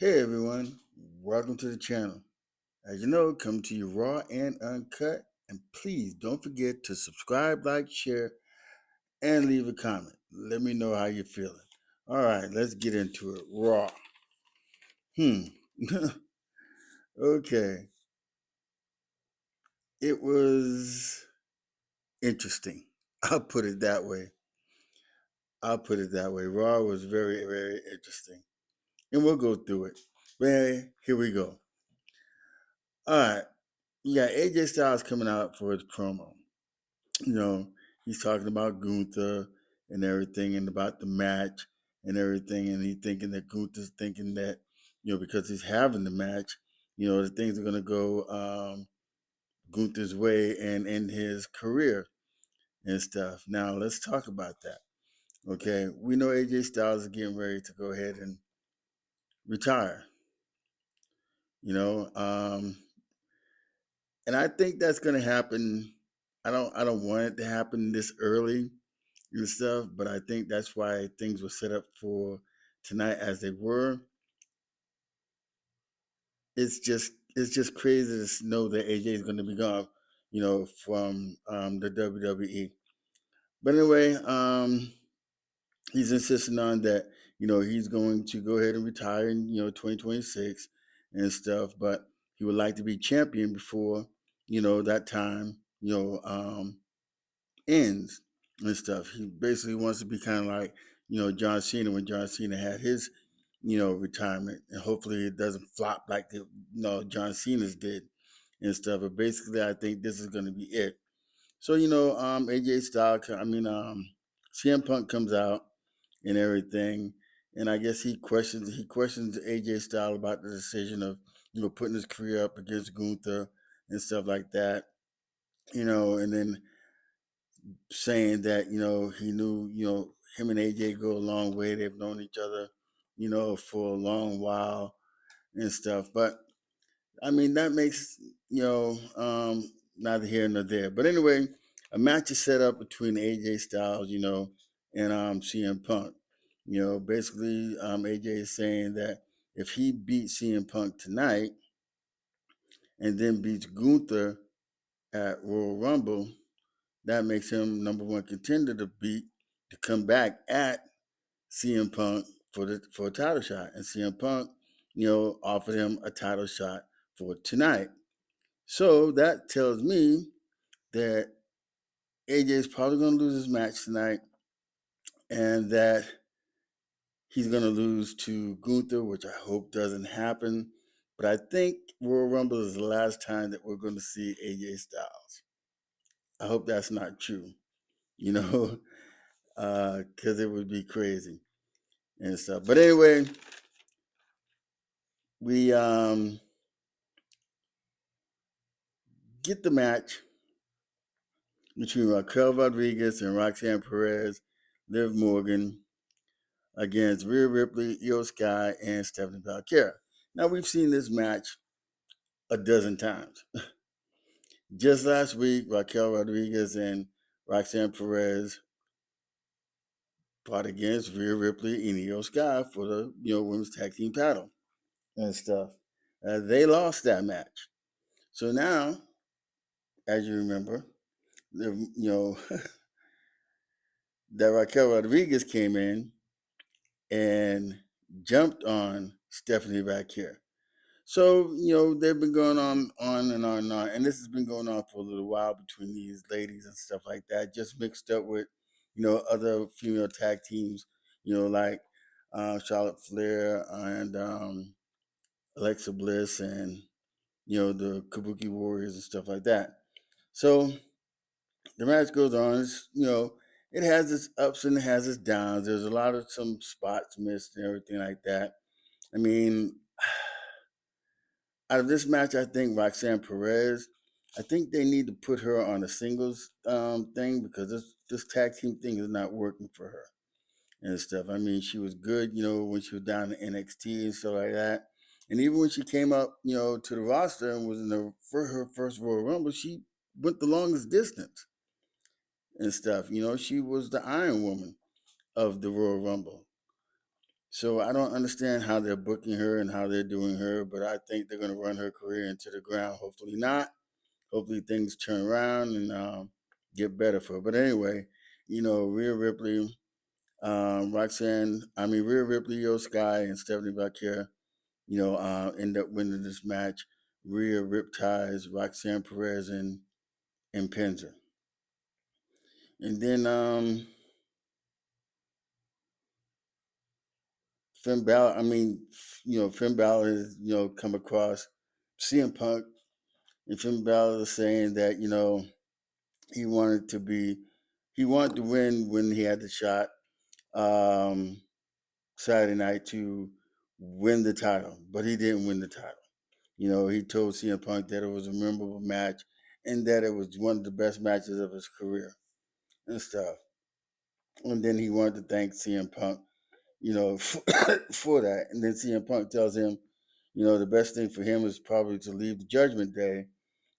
Hey everyone, welcome to the channel. As you know, come to you raw and uncut. And please don't forget to subscribe, like, share, and leave a comment. Let me know how you're feeling. All right, let's get into it. Raw. Hmm. Okay. It was interesting. I'll put it that way. Raw was very, very interesting. And we'll go through it. But anyway, here we go. All right. You got AJ Styles coming out for his promo. you know, he's talking about Gunther and everything and about the match and everything. And he's thinking that Gunther's thinking that, because he's having the match, the things are going to go Gunther's way and end his career and stuff. Now, let's talk about that. Okay. We know AJ Styles is getting ready to go ahead and retire, you know, um, and I think that's going to happen. I don't want it to happen this early and stuff. But I think that's why things were set up for tonight as they were. It's just crazy to know that AJ is going to be gone, from the WWE. But anyway, he's insisting on that. He's going to go ahead and retire in 2026 and stuff. But he would like to be champion before that time ends and stuff. He basically wants to be kind of like, John Cena when John Cena had his, retirement. And hopefully it doesn't flop like John Cena's did and stuff. But basically I think this is gonna be it. So, AJ Styles, CM Punk comes out and everything. And I guess he questions AJ Styles about the decision of, putting his career up against Gunther and stuff like that. And then saying that he knew him and AJ go a long way. They've known each other for a long while and stuff. But I mean that makes neither here nor there. But anyway, a match is set up between AJ Styles and CM Punk. Basically AJ is saying that if he beats CM Punk tonight and then beats Gunther at Royal Rumble, that makes him number one contender to come back at CM Punk for a title shot. And CM Punk, offered him a title shot for tonight. So that tells me that AJ is probably going to lose his match tonight, and that he's going to lose to Gunther, which I hope doesn't happen. But I think Royal Rumble is the last time that we're going to see AJ Styles. I hope that's not true, you know, because it would be crazy and stuff. But anyway, we get the match between Raquel Rodriguez and Roxanne Perez, Liv Morgan against Rhea Ripley, Io Sky, and Stephenie Vaquer. Now we've seen this match a dozen times. Just last week, Raquel Rodriguez and Roxanne Perez fought against Rhea Ripley and Io Sky for the women's tag team title and stuff. They lost that match. So now, as you remember, that Raquel Rodriguez came in and jumped on Stephenie Vaquer. So, they've been going on and on and on. And this has been going on for a little while between these ladies and stuff like that, just mixed up with, other female tag teams, like Charlotte Flair and Alexa Bliss and, the Kabuki Warriors and stuff like that. So the match goes on. It has its ups and it has its downs. There's a lot of some spots missed and everything like that. I mean, out of this match, I think Roxanne Perez, I think they need to put her on a singles thing because this tag team thing is not working for her and stuff. I mean, she was good, when she was down in NXT and stuff like that. And even when she came up, to the roster and was for her first Royal Rumble, she went the longest distance and stuff. She was the Iron Woman of the Royal Rumble. So I don't understand how they're booking her and how they're doing her, but I think they're going to run her career into the ground. Hopefully not. Hopefully things turn around and get better for her. But anyway, Rhea Ripley, Rhea Ripley, Io Sky, and Stephanie Vaquer, end up winning this match. Rhea ripties Roxanne Perez and pins her. And then Finn Balor, Finn Balor has, come across CM Punk, and Finn Balor is saying that, he wanted to be, he wanted to win when he had the shot um, Saturday night to win the title, but he didn't win the title. He told CM Punk that it was a memorable match and that it was one of the best matches of his career and stuff. And then he wanted to thank CM Punk, for that. And then CM Punk tells him, the best thing for him is probably to leave the Judgment Day,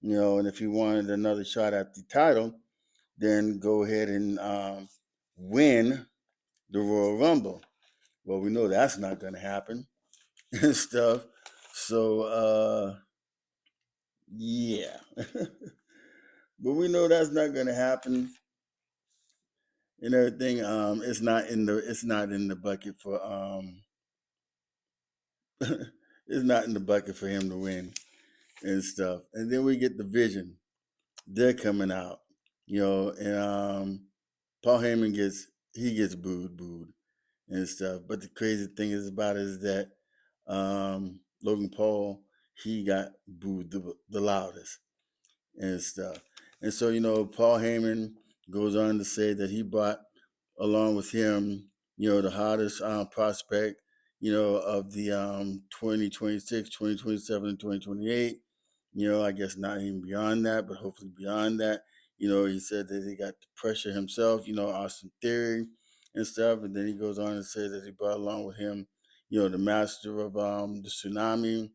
and if he wanted another shot at the title, then go ahead and win the Royal Rumble. Well, we know that's not going to happen and stuff. So, yeah. But we know that's not going to happen and everything. It's not in the bucket for it's not in the bucket for him to win and stuff. And then we get the Vision. They're coming out, and Paul Heyman gets booed and stuff. But the crazy thing is about it is that Logan Paul, he got booed the loudest and stuff. And so, Paul Heyman goes on to say that he brought along with him, the hottest prospect, of the 2026, 2027, and 2028. I guess not even beyond that, but hopefully beyond that. He said that he got the pressure himself, Austin Theory and stuff. And then he goes on to say that he brought along with him, the master of the tsunami,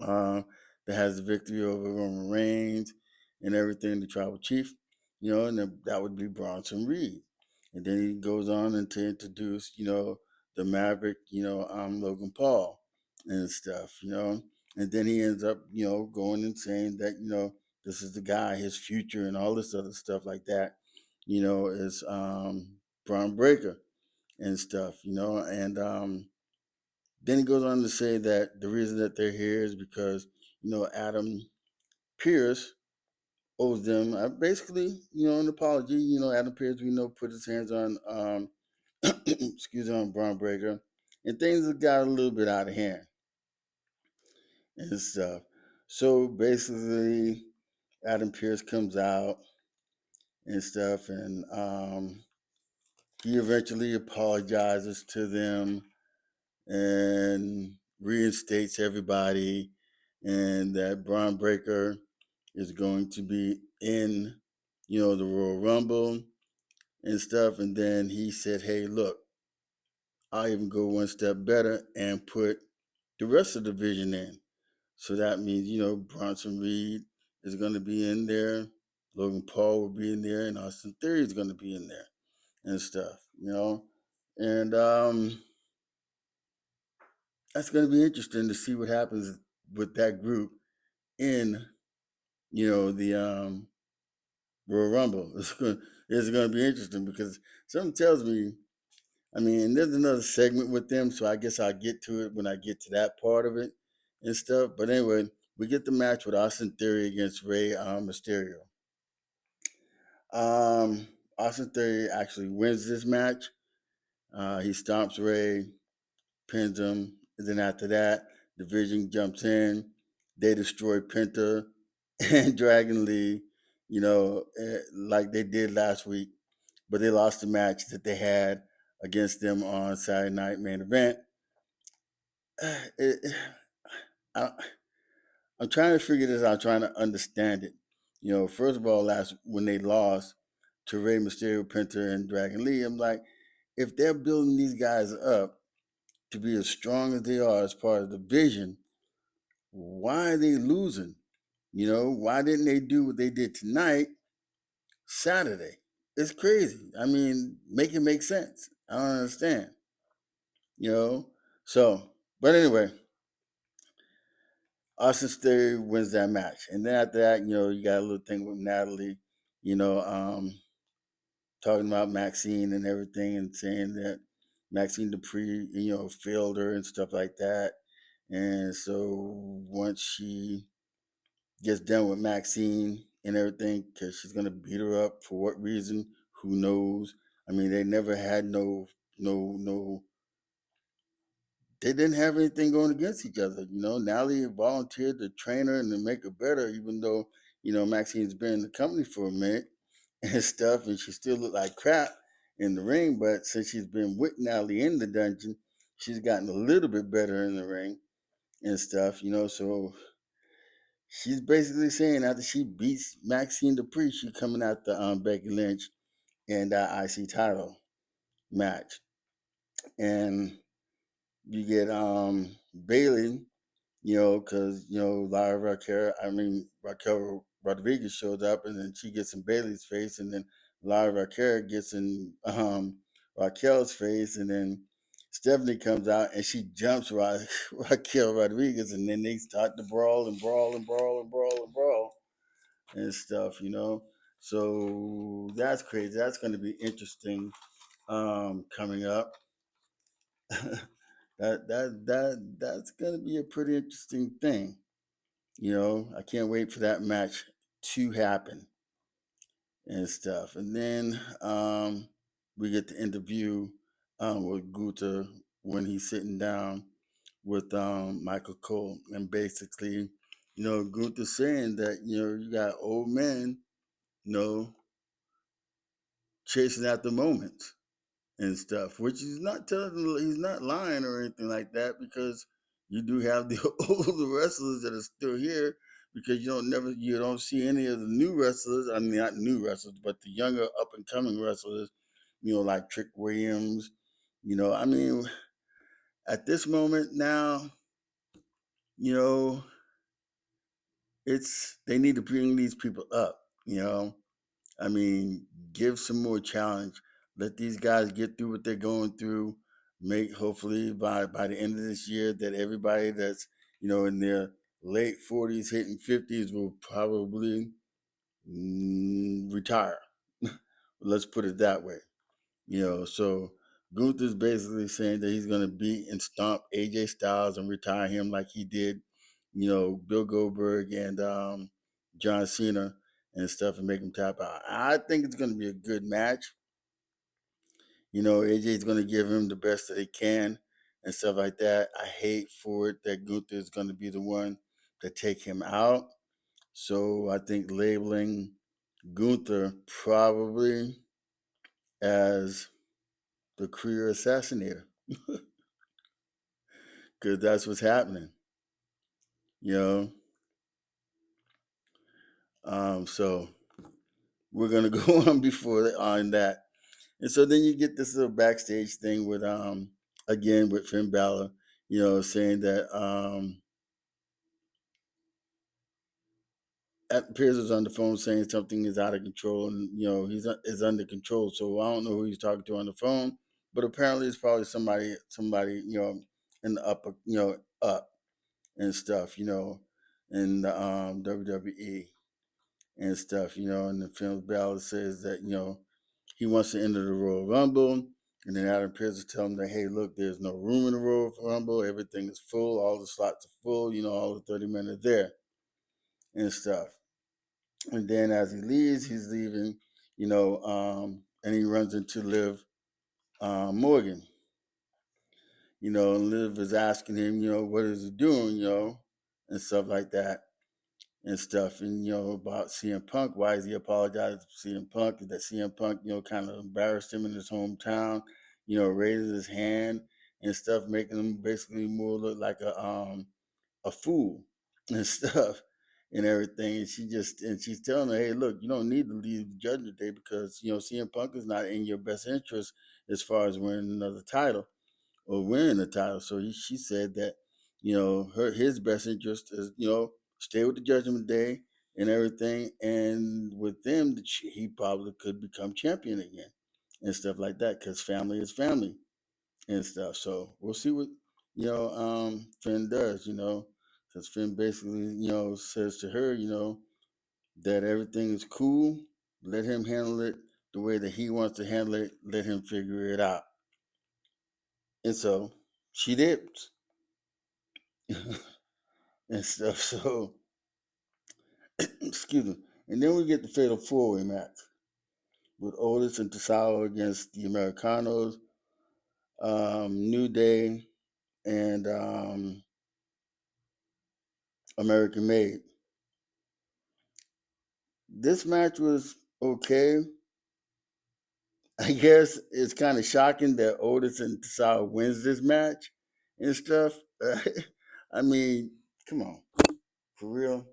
uh, that has the victory over Roman Reigns and everything, the tribal chief, and that would be Bronson Reed. And then he goes on and to introduce, the Maverick, Logan Paul and stuff, And then he ends up, going and saying that, this is the guy, his future and all this other stuff like that, is Braun Breaker and stuff, and then he goes on to say that the reason that they're here is because, Adam Pierce owes them basically, an apology. Adam Pierce, we know, put his hands on, on Braun Breaker, and things have got a little bit out of hand and stuff. So basically, Adam Pierce comes out and stuff, and he eventually apologizes to them and reinstates everybody, and that Braun Breaker is going to be in, the Royal Rumble and stuff. And then he said, "Hey, look, I'll even go one step better and put the rest of the division in." So that means, Bronson Reed is going to be in there, Logan Paul will be in there, and Austin Theory is going to be in there and stuff, and that's going to be interesting to see what happens with that group in, the Royal Rumble. It's going to be interesting because something tells me, and there's another segment with them, so I guess I'll get to it when I get to that part of it and stuff. But anyway, we get the match with Austin Theory against Rey Mysterio. Austin Theory actually wins this match. He stomps Rey, pins him, and then after that, Division jumps in. They destroy Penta and Dragon Lee, like they did last week, but they lost the match that they had against them on Saturday Night Main Event. It, I, I'm trying to figure this out, trying to understand it. First of all, last when they lost to Rey Mysterio, Penta, and Dragon Lee, I'm like, if they're building these guys up to be as strong as they are as part of the vision, why are they losing? Why didn't they do what they did tonight, Saturday? It's crazy. Make it make sense. I don't understand. you know. So, but anyway, Austin Theory wins that match, and then after that, you got a little thing with Natalie, you know, talking about Maxine and everything, and saying that Maxine Dupree, failed her and stuff like that. And so once she gets done with Maxine and everything, because she's gonna beat her up for what reason? Who knows? I mean, they never had no they didn't have anything going against each other. Natalie volunteered to train her and to make her better, even though, Maxine's been in the company for a minute and stuff, and she still looked like crap in the ring. But since she's been with Natalie in the dungeon, she's gotten a little bit better in the ring and stuff. So she's basically saying after she beats Maxine Dupree, she's coming out the Becky Lynch and that IC title match. And you get Bailey, because Lara Raquel Rodriguez shows up, and then she gets in Bailey's face, and then Lara Raquel gets in Raquel's face, and then Stephenie comes out and she jumps Raquel Rodriguez, and then they start to brawl and brawl and brawl and brawl and brawl and stuff. So that's crazy. That's going to be interesting coming up. That's going to be a pretty interesting thing. I can't wait for that match to happen and stuff. And then we get the interview with Guta when he's sitting down with Michael Cole. And basically, Guta saying that, you got old men, you know, chasing after moments and stuff, which he's not lying or anything like that, because you do have the older wrestlers that are still here, because you don't see any of the new wrestlers. I mean, not new wrestlers, but the younger up and coming wrestlers, like Trick Williams. I mean, at this moment now, you know, they need to bring these people up. You know, I mean, give some more challenge. Let these guys get through what they're going through. Make hopefully by the end of this year that everybody that's in their late 40s, hitting 50s will probably retire. Let's put it that way. So Gunther's basically saying that he's going to beat and stomp AJ Styles and retire him like he did, Bill Goldberg and John Cena and stuff, and make him tap out. I think it's going to be a good match. AJ's going to give him the best that he can and stuff like that. I hate for it that Gunther is going to be the one to take him out. So I think labeling Gunther probably as the career assassinator, because that's what's happening. You know, so we're gonna go on that, and so then you get this little backstage thing with again with Finn Balor, saying that Pierce was on the phone saying something is out of control, and he's is under control. So I don't know who he's talking to on the phone, but apparently it's probably somebody in the upper up and stuff, in the WWE and stuff, and the film Balor says that, he wants to enter the Royal Rumble. And then Adam Pearce is telling him that, hey, look, there's no room in the Royal Rumble. Everything is full. All the slots are full. All the 30 men are there and stuff. And then as he leaves, he's leaving, and he runs into Liv Morgan. And Liv is asking him, what is he doing, and stuff like that and stuff, and about CM Punk. Why is he apologizing to CM Punk? That CM Punk, kind of embarrassed him in his hometown. Raises his hand and stuff, making him basically more look like a fool and stuff and everything. And she's telling her, hey, look, you don't need to leave the Judgment Day, because CM Punk is not in your best interest as far as winning another title or winning the title. So she said that his best interest is stay with the Judgment Day and everything, and with them that he probably could become champion again and stuff like that, because family is family and stuff. So we'll see what Finn does. Because Finn basically says to her, that everything is cool. Let him handle it the way that he wants to handle it. Let him figure it out. And so she did and stuff. So excuse me. And then we get the fatal four-way match with Otis and Tosawa against the Americanos, New Day, and American Made. This match was okay. I guess it's kind of shocking that Otis and Tosawa wins this match and stuff. I mean, come on, for real.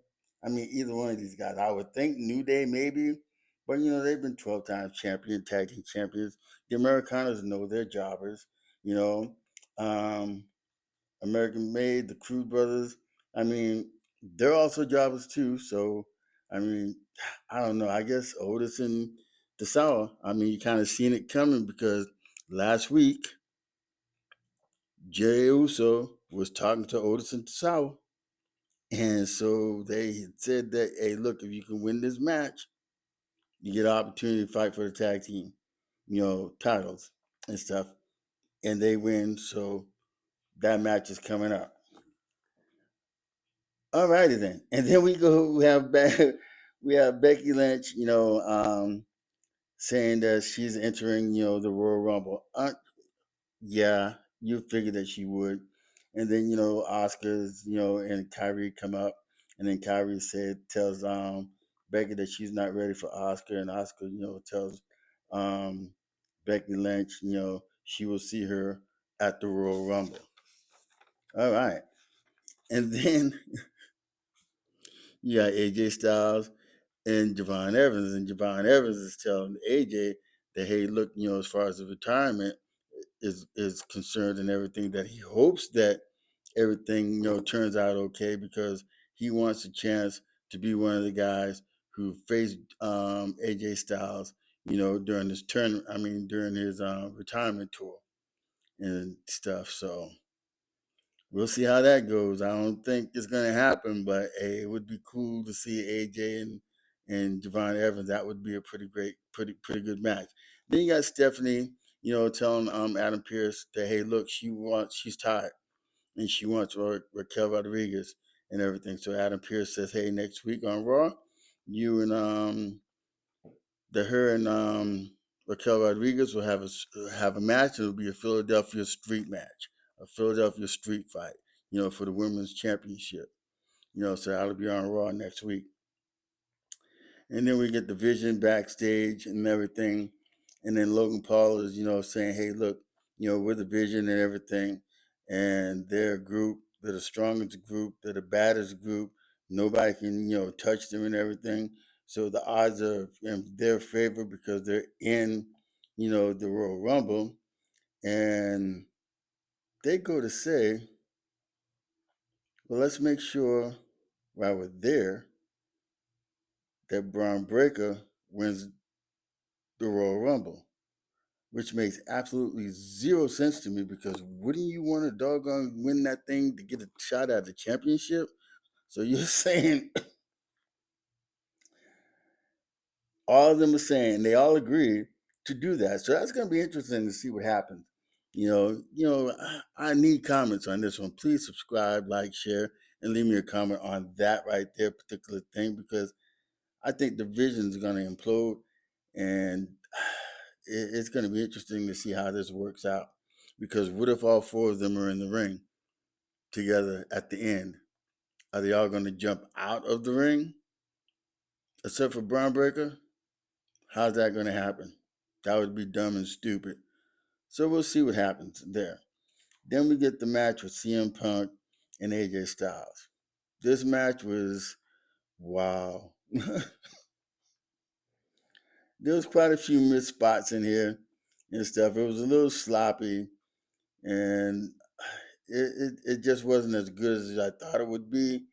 I mean, either one of these guys. I would think New Day maybe, but they've been 12 times champion, tag team champions. The Americanos know they're jobbers. You know, um, American Made, the Crew Brothers. I mean, they're also jobbers too. So, I mean, I don't know. I guess Otis and Tosawa. I mean, you kind of seen it coming because last week Jey Uso was talking to Otis and Tosawa, and so they said that, hey, look, if you can win this match, you get an opportunity to fight for the tag team, titles and stuff, and they win. So that match is coming up. Alrighty then, and then we go. We have Becky Lynch, saying that she's entering, the Royal Rumble. Yeah, you figured that she would. And then, Oscars, and Kyrie come up, and then Kyrie tells Becky that she's not ready for Oscar, and Oscar, tells um Becky Lynch, she will see her at the Royal Rumble. All right. And then you got AJ Styles and Javon Evans, and Javon Evans is telling AJ that, hey, look, as far as the retirement is concerned and everything, that he hopes that everything turns out okay because he wants a chance to be one of the guys who faced AJ Styles, during his turn. I mean, during his retirement tour and stuff. So we'll see how that goes. I don't think it's gonna happen, but hey, it would be cool to see AJ and Javon Evans. That would be a pretty good match. Then you got Stephenie, telling Adam Pearce that, hey, look, she's tired and she wants Raquel Rodriguez and everything. So Adam Pearce says, hey, next week on Raw, you and her and Raquel Rodriguez will have a match. It'll be a Philadelphia street match, a Philadelphia street fight, for the women's championship. So that'll be on Raw next week. And then we get the Vision backstage and everything. And then Logan Paul is, saying, hey, look, we're the Vision and everything. And they're a group, they're the strongest group, they're the baddest group. Nobody can, touch them and everything. So the odds are in their favor because they're in, the Royal Rumble. And they go to say, well, let's make sure while we're there that Braun Breaker wins the Royal Rumble, which makes absolutely zero sense to me because wouldn't you want to doggone win that thing to get a shot at the championship? So you're saying all of them are saying they all agreed to do that. So that's going to be interesting to see what happens. I need comments on this one. Please subscribe, like, share, and leave me a comment on that right there particular thing because I think the vision is going to implode, and it's going to be interesting to see how this works out. Because what if all four of them are in the ring together at the end? Are they all going to jump out of the ring, except for Braun Breaker? How's that going to happen? That would be dumb and stupid. So we'll see what happens there. Then we get the match with CM Punk and AJ Styles. This match was wow. There was quite a few missed spots in here and stuff. It was a little sloppy, and it just wasn't as good as I thought it would be.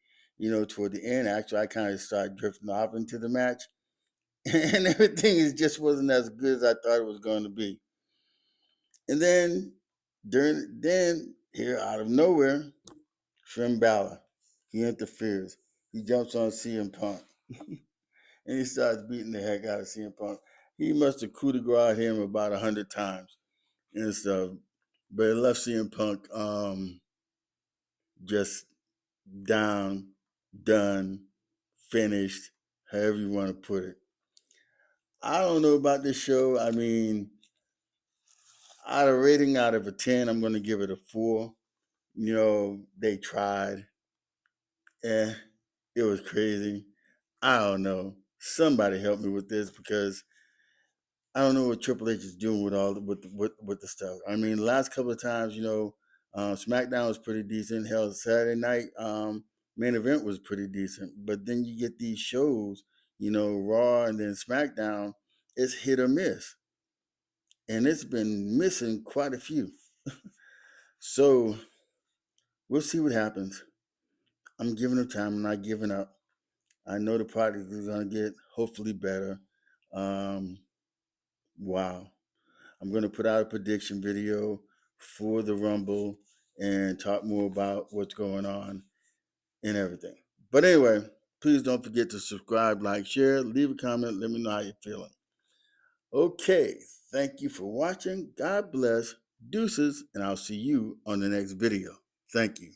Toward the end, actually, I kind of started drifting off into the match, and everything just wasn't as good as I thought it was going to be. And then Then here out of nowhere, Finn Balor, he interferes. He jumps on CM Punk and he starts beating the heck out of CM Punk. He must have coup de grace him about 100 times and stuff, but it left CM Punk just down, done, finished, however you want to put it. I don't know about this show. I mean, out of rating out of a 10, I'm going to give it a 4. You know, they tried. Eh, it was crazy. I don't know. Somebody help me with this because I don't know what Triple H is doing with all with the stuff. I mean, the last couple of times, you know, SmackDown was pretty decent. Hell, Saturday night main event was pretty decent. But then you get these shows, you know, Raw and then SmackDown. It's hit or miss, and it's been missing quite a few. So we'll see what happens. I'm giving it time. I'm not giving up. I know the product is going to get hopefully better. Um, wow. I'm going to put out a prediction video for the Rumble and talk more about what's going on and everything. But anyway, please don't forget to subscribe, like, share, leave a comment. Let me know how you're feeling. Okay. Thank you for watching. God bless. Deuces. And I'll see you on the next video. Thank you.